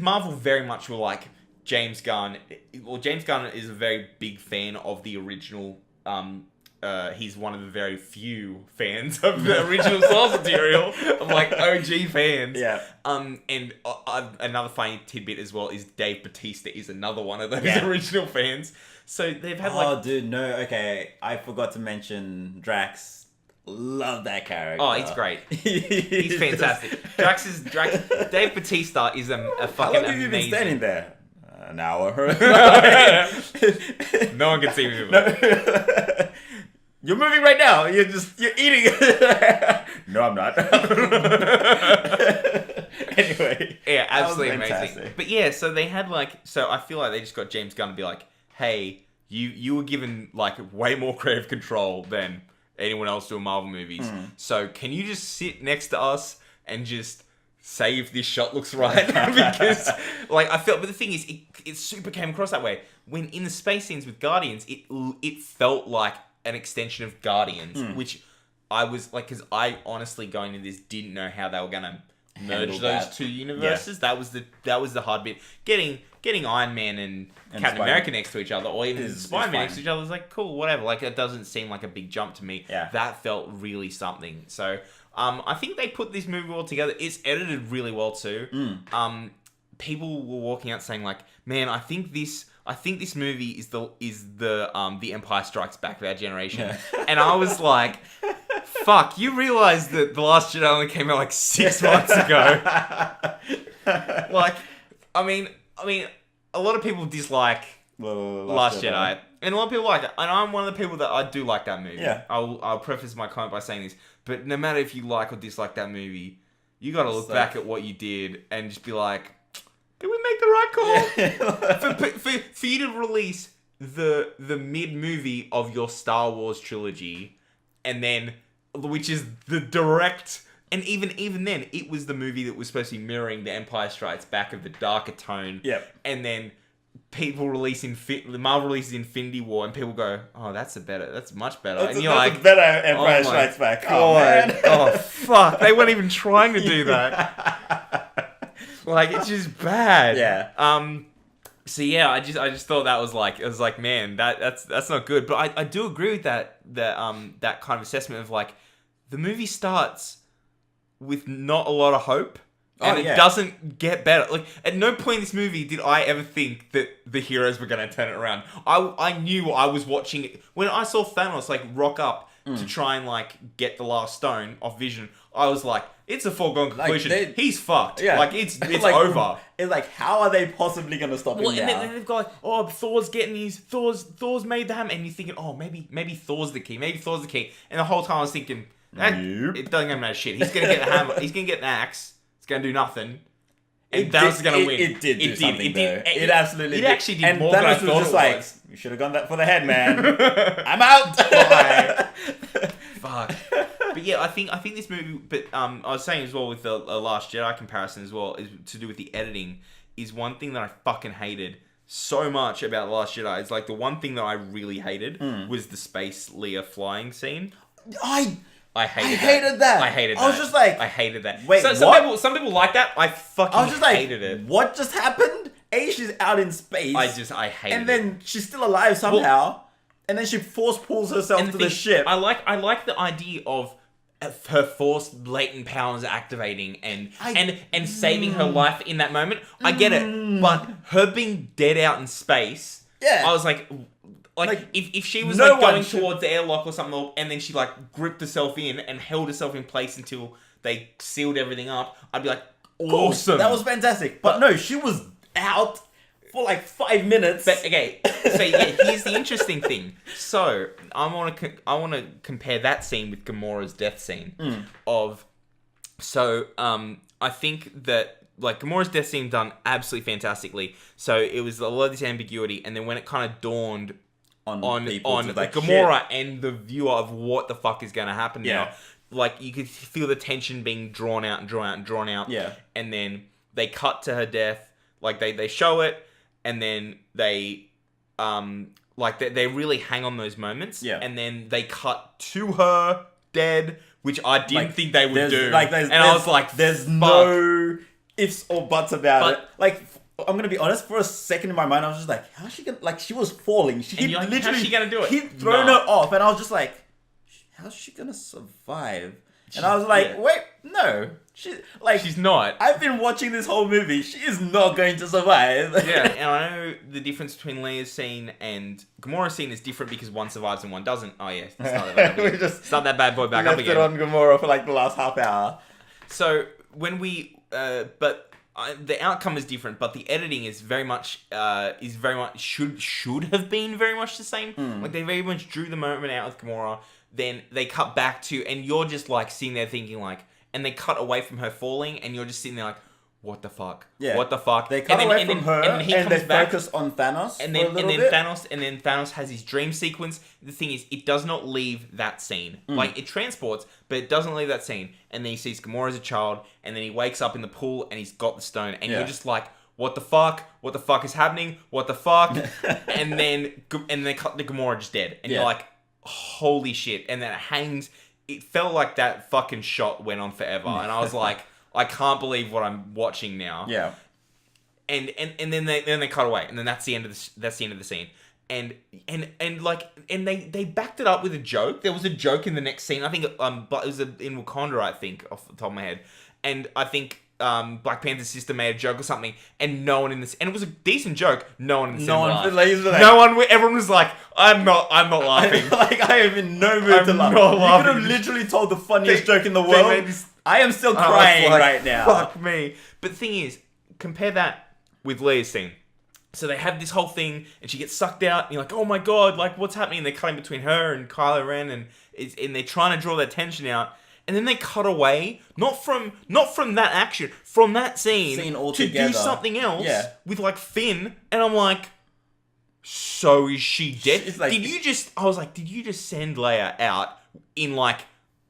Marvel very much were like, James Gunn is a very big fan of the original. He's one of the very few fans of the original source material, of like OG fans. Yeah. And another funny tidbit as well is Dave Bautista is another one of those original fans. So they've had Oh, dude, no, okay. I forgot to mention Drax. Love that character. Oh, he's great. He's fantastic. Dave Bautista is a fucking amazing. How long have you been standing there? An hour. No one can see me move. You're moving right now. You're eating. No, I'm not. Anyway. Yeah, absolutely amazing. But yeah, so they had so I feel like they just got James Gunn to be like, hey, you were given like way more creative control than anyone else doing Marvel movies. So can you just sit next to us and just say if this shot looks right? Because I felt, but the thing is, it super came across that way when in the space scenes with Guardians. It felt like an extension of Guardians, which I was like, because I honestly going into this didn't know how they were gonna merge those two universes. Yeah. That was the hard bit. Getting Iron Man and Captain America next to each other, or even Spider-Man next to each other, is like cool, whatever. Like it doesn't seem like a big jump to me. Yeah. That felt really something. So I think they put this movie all together. It's edited really well too. People were walking out saying like, man, I think this movie is the Empire Strikes Back of our generation. Yeah. And I was like, fuck, you realize that The Last Jedi only came out like 6 months ago. Like, I mean, a lot of people dislike Last Jedi. And a lot of people like it. And I'm one of the people that I do like that movie. Yeah. I'll preface my comment by saying this. But no matter if you like or dislike that movie, you got to look back at what you did and just be like, did we make the right call? Yeah. for you to release the mid-movie of your Star Wars trilogy, and then, which is the direct, and even then, it was the movie that was supposed to be mirroring the Empire Strikes Back of the darker tone. Yep. And then Marvel releases Infinity War, and people go, "Oh, that's much better." And you're like, "Better Empire Strikes Back." Oh man! Oh fuck! They weren't even trying to do that. Like, it's just bad. Yeah. So yeah, I just thought that was like, it was like, man, that's not good. But I do agree with that kind of assessment of like, the movie starts with not a lot of hope. And it doesn't get better. Like, at no point in this movie did I ever think that the heroes were going to turn it around. I knew I was watching it. When I saw Thanos, like, rock up to try and, like, get the last stone off Vision, I was like, it's a foregone conclusion. Like, he's fucked. Yeah. Like, it's like, over. It's like, how are they possibly going to stop him now? And then they've got like, oh, Thor's getting Thor's made the hammer. And you're thinking, oh, maybe Thor's the key. Maybe Thor's the key. And the whole time I was thinking, it doesn't matter shit. He's going to get the hammer. He's going to get the axe. Going to do nothing, and Thanos is going to win. It did do something, though. It absolutely did. It actually did more than I thought it was. just like, you should have gone that for the head, man. I'm out. Fuck. But yeah, I think this movie. But I was saying as well with the Last Jedi comparison as well, is to do with the editing. Is one thing that I fucking hated so much about The Last Jedi. It's like the one thing that I really hated was the space Leia flying scene. I hated that. I was just like, I hated that. Wait, what? Some people like that. I fucking hated it. What just happened? She's out in space. I hated it. And then she's still alive somehow. And then she force pulls herself to the ship. I like the idea of her force latent powers activating and saving her life in that moment. I get it. But her being dead out in space, I was like if she was going towards the airlock or something, and then she like gripped herself in and held herself in place until they sealed everything up, I'd be like, awesome. Cool. That was fantastic. But no, she was out for like 5 minutes. But okay, so yeah, here's the interesting thing. So I want to compare that scene with Gamora's death scene I think that like Gamora's death scene done absolutely fantastically. So it was a lot of this ambiguity, and then when it kind of dawned on people, like, Gamora and the viewer of what the fuck is going to happen now. like you could feel the tension being drawn out and drawn out and drawn out. Yeah. And then they cut to her death. Like they show it, and then they they really hang on those moments. Yeah. And then they cut to her dead, which I didn't think they would do. I was like, there's fuck. no ifs or buts about it. Like, I'm gonna be honest. For a second in my mind, I was just like, "How's she gonna?" Like, she was falling. She and you're like, how's she gonna do it? He'd thrown her off, and I was just like, "How's she gonna survive?" And I was like, "Wait, no, she's not." I've been watching this whole movie. She is not going to survive. Yeah, and I know the difference between Leah's scene and Gamora's scene is different because one survives and one doesn't. Oh yeah, start that bad boy back up again. Left it on Gamora for like the last half hour. So when we, the outcome is different, but the editing is very much should have been very much the same. Like they very much drew the moment out with Gamora, then they cut back to, and you're just like sitting there thinking like, and they cut away from her falling, and you're just sitting there like, what the fuck? Yeah. What the fuck? They cut away from her, and they focus on Thanos and for a little bit. Thanos has his dream sequence. The thing is, it does not leave that scene. Like, it transports, but it doesn't leave that scene. And then he sees Gamora as a child, and then he wakes up in the pool, and he's got the stone, and you're just like, what the fuck? What the fuck is happening? What the fuck? and then they cut the Gamora just dead, and you're like, holy shit. And then it hangs. It felt like that fucking shot went on forever, and I was like, I can't believe what I'm watching now. Yeah. And then they cut away, and then that's the end of the scene. And they backed it up with a joke. There was a joke in the next scene. I think but it was in Wakanda, I think, off the top of my head. And I think Black Panther's sister made a joke or something, and no one in this, and it was a decent joke. No one in the cinema laughed. Everyone was like, I'm not laughing. I am in no mood to laugh. You could have literally told the funniest joke in the world. I am still crying right now. Fuck me. But the thing is, compare that with Leah's scene. So they have this whole thing, and she gets sucked out, and you're like, oh my god, like, what's happening? And they're cutting between her and Kylo Ren, and they're trying to draw that tension out. And then they cut away, not from that action, from that scene to do something else with, like, Finn. And I'm like, so is she dead? Like, did you just send Leia out in, like,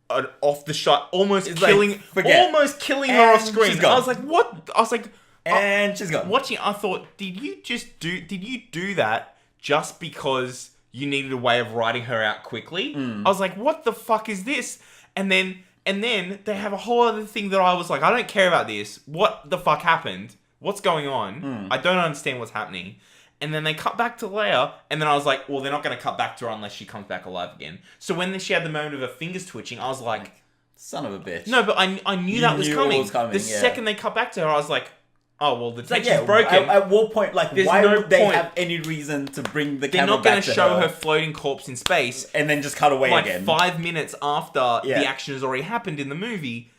an off the shot, almost killing her off screen? I was like, what? I was like, and she's gone. Watching, I thought, did you do that just because you needed a way of writing her out quickly? I was like, what the fuck is this? And then they have a whole other thing that I was like, I don't care about this. What the fuck happened? What's going on? I don't understand what's happening. And then they cut back to Leia, and then I was like, well, they're not going to cut back to her unless she comes back alive again. So when she had the moment of her fingers twitching, I was like, son of a bitch. No, but I knew that was coming. The second they cut back to her, I was like, oh, well, the tension's broken. At what point, like, why would they have any reason to bring the camera back to her? They're not going to show her floating corpse in space. And then just cut away again. 5 minutes after the action has already happened in the movie,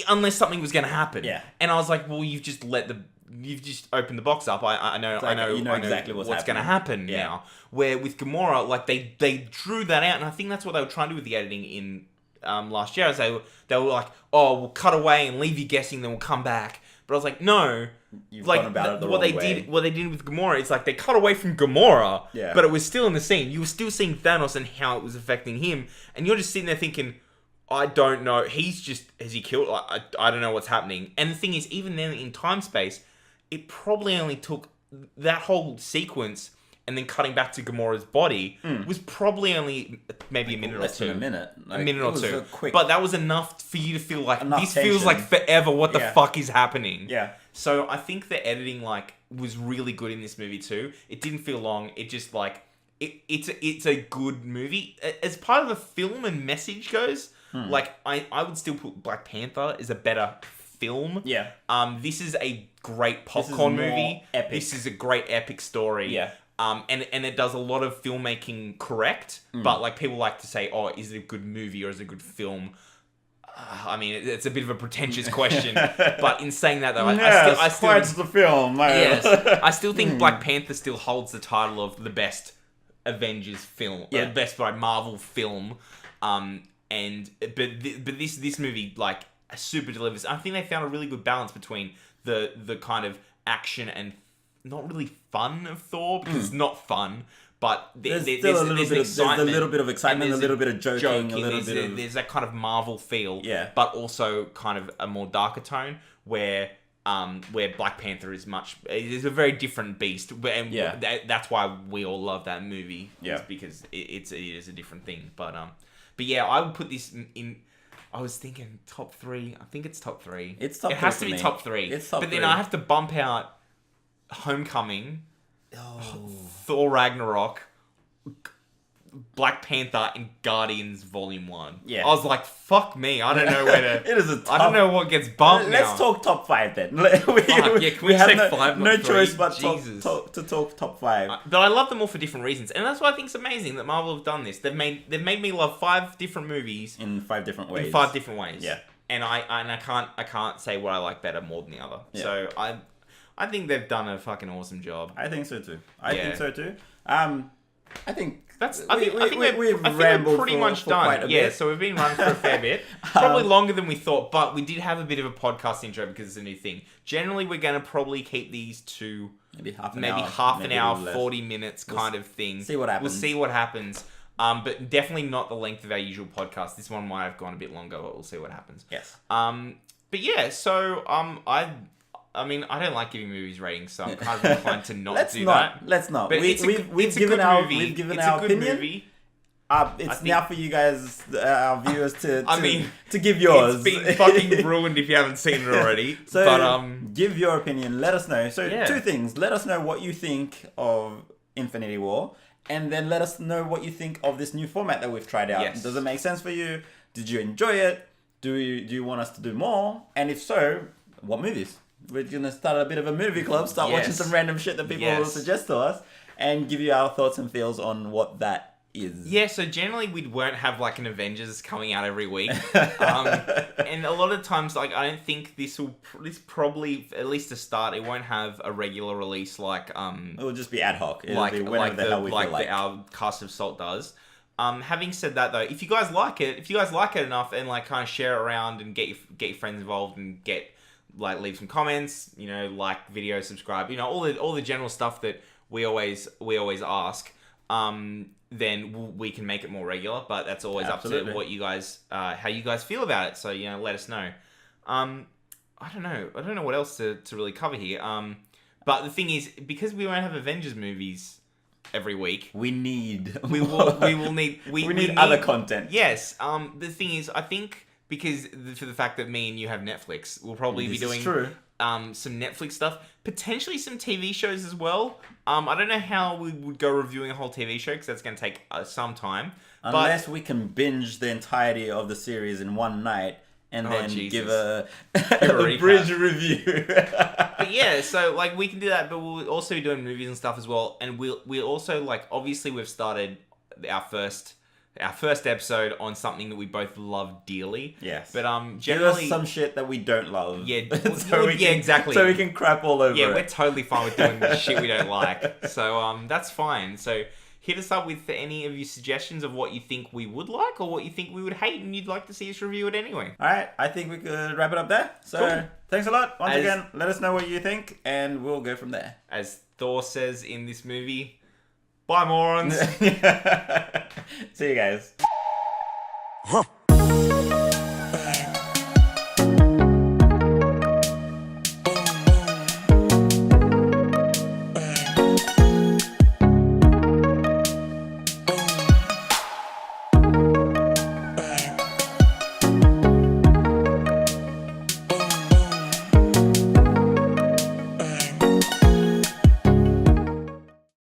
unless something was going to happen. Yeah. And I was like, well, you've just opened the box up. I know exactly what's going to happen now. Where with Gamora, like, they drew that out, and I think that's what they were trying to do with the editing in last year. Is they were like, oh, we'll cut away and leave you guessing, then we'll come back. But I was like, no. You've gone about it the wrong way. What they did with Gamora, it's like they cut away from Gamora, yeah, but it was still in the scene. You were still seeing Thanos and how it was affecting him, and you're just sitting there thinking, I don't know. Has he killed? I don't know what's happening. And the thing is, even then in time space, it probably only took that whole sequence and then cutting back to Gamora's body was probably only maybe a minute or two. A minute or two. But that was enough for you to feel like this tension. Feels like forever. What the fuck is happening? Yeah. So I think the editing was really good in this movie too. It didn't feel long. It just it's a good movie as part of the film and message goes. Like I would still put Black Panther as a better film. Yeah. This is a great popcorn movie. Epic. This is a great epic story. Yeah. And it does a lot of filmmaking correct, but like people like to say, oh, is it a good movie or is it a good film? I mean, it's a bit of a pretentious question, but in saying that though, I still it's the film. Yes, I still think Black Panther still holds the title of the best Avengers film, best by Marvel film. But this movie like super delivers. I think they found a really good balance between the kind of action and not really fun of Thor, because it's not fun, but there's a little bit of excitement, a little bit of joking, there's that kind of Marvel feel, but also kind of a more darker tone where Black Panther is a very different beast, and that's why we all love that movie, because it is a different thing. But yeah, I would put this in. I was thinking top 3. I think it's top 3. It has to be top 3. But then I have to bump out Homecoming, Thor Ragnarok, Black Panther, and Guardians Volume 1. Yeah. I was like, fuck me. I don't know where to... It is a tough... I don't know what gets bumped now. Let's talk top 5 then. Can we say 5, no not 3? choice but to talk top 5. But I love them all for different reasons. And that's why I think it's amazing that Marvel have done this. They've made me love 5 different movies. In 5 different ways. Yeah. And I can't say what I like better more than the other. Yeah. So I think they've done a fucking awesome job. I think so too. I think we've rambled pretty much done. Quite a bit. So we've been running for a fair bit. Probably longer than we thought, but we did have a bit of a podcast intro because it's a new thing. Generally, we're going to probably keep these to maybe half an hour, 40 minutes kind of thing. See what happens. We'll see what happens. But definitely not the length of our usual podcast. This one might have gone a bit longer, but we'll see what happens. Yes. But yeah, so I mean, I don't like giving movies ratings, so I'm kind of inclined to not do that. Let's not. But We've given our opinion. Movie. It's now for you guys, our viewers, to give yours. It's been fucking ruined if you haven't seen it already. Give your opinion. Let us know. So 2 things. Let us know what you think of Infinity War, and then let us know what you think of this new format that we've tried out. Yes. Does it make sense for you? Did you enjoy it? Do you want us to do more? And if so, what movies? We're going to start a bit of a movie club, watching some random shit that people will suggest to us, and give you our thoughts and feels on what that is. Yeah, so generally we won't have like an Avengers coming out every week. And a lot of times, like, I don't think this probably, at least to start, it won't have a regular release like... it will just be ad hoc. It'll be whenever the hell we feel like. Our Cast of Salt does. Having said that, though, if you guys like it enough and like kind of share it around and get your friends involved and leave some comments, like video, subscribe, all the general stuff that we always ask, then we can make it more regular, but that's always Absolutely. Up to what you guys, how you guys feel about it. So, let us know. I don't know what else to really cover here. But the thing is, because we won't have Avengers movies every week, we will need other content. Yes. The thing is, I think, because for the fact that me and you have Netflix, we'll probably be doing some Netflix stuff, potentially some TV shows as well. I don't know how we would go reviewing a whole TV show because that's going to take some time. Unless we can binge the entirety of the series in one night and then give a bridge review. But yeah, so like we can do that, but we'll also be doing movies and stuff as well. And we'll also, like, obviously we've started our first episode on something that we both love dearly. Yes. But generally, give us some shit that we don't love. Yeah. Exactly. So we can crap all over. Yeah, we're totally fine with doing the shit we don't like. So that's fine. So hit us up with any of your suggestions of what you think we would like or what you think we would hate, and you'd like to see us review it anyway. All right, I think we could wrap it up there. So cool. Thanks a lot once again. Let us know what you think, and we'll go from there. As Thor says in this movie. Bye, morons. See you guys.